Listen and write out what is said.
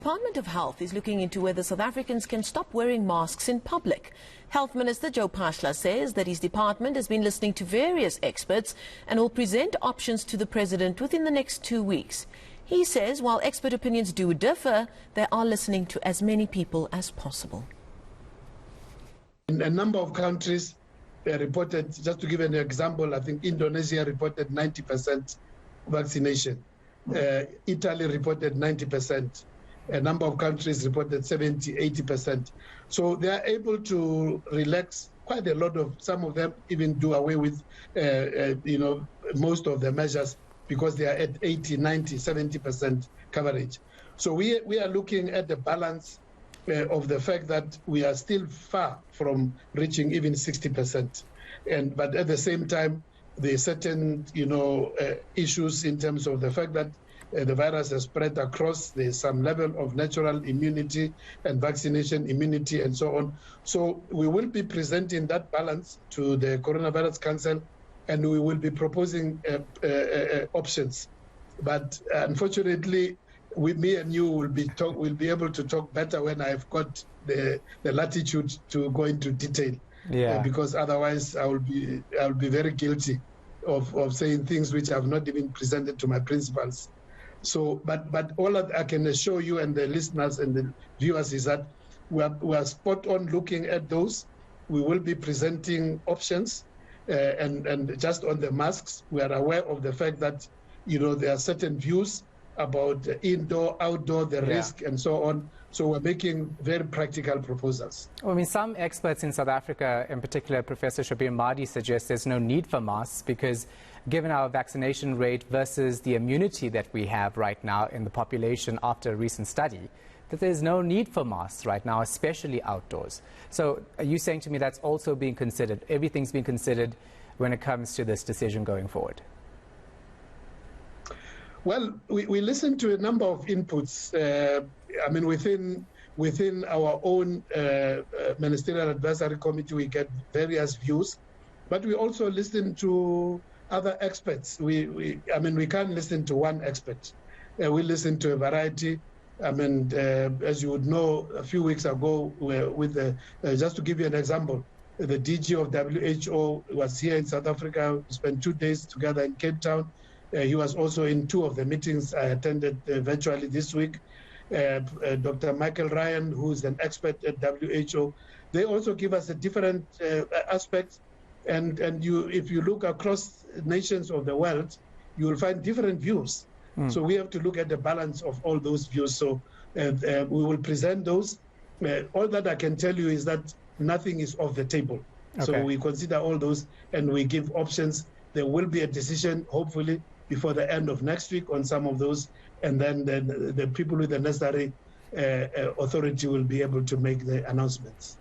The Department of Health is looking into whether South Africans can stop wearing masks in public. Health Minister Joe Phaahla says that his department has been listening to various experts and will present options to the President within the next 2 weeks. He says while expert opinions do differ, they are listening to as many people as possible. In a number of countries reported, just to give an example, I think Indonesia reported 90% vaccination. Italy reported 90%. A number of countries reported 70, 80%. So they are able to relax quite a lot of, some of them even do away with, most of the measures because they are at 80, 90, 70% coverage. So we are looking at the balance of the fact that we are still far from reaching even 60%. But at the same time, there are certain, issues in terms of the fact that the virus has spread across. There's some level of natural immunity and vaccination immunity and so on. So we will be presenting that balance to the Coronavirus Council, and we will be proposing options. But unfortunately, me and you will be able to talk better when I've got the latitude to go into detail. Yeah. Because otherwise I'll be very guilty of saying things which I've not even presented to my principals. So, but all that I can assure you and the listeners and the viewers is that we are spot on looking at those. We will be presenting options, and just on the masks, we are aware of the fact that there are certain views about indoor, outdoor, the risk, and so on. So we're making very practical proposals. I mean, some experts in South Africa, in particular Professor Shabir Mahdi, suggests there's no need for masks because given our vaccination rate versus the immunity that we have right now in the population after a recent study, that there's no need for masks right now, especially outdoors. So are you saying to me that's also being considered? Everything's being considered when it comes to this decision going forward? Well, we listened to a number of inputs. Within our own Ministerial Advisory Committee, we get various views, but we also listen to other experts. We can't listen to one expert. We listen to a variety. As you would know, a few weeks ago, just to give you an example, the DG of WHO was here in South Africa. We spent 2 days together in Cape Town. He was also in 2 of the meetings I attended virtually this week. Dr. Michael Ryan, who is an expert at WHO, they also give us a different aspect. And if you look across nations of the world, you will find different views. So we have to look at the balance of all those views. So we will present those. All that I can tell you is that nothing is off the table. Okay. So we consider all those and we give options. There will be a decision, hopefully, before the end of next week on some of those, and then the people with the necessary authority will be able to make the announcements.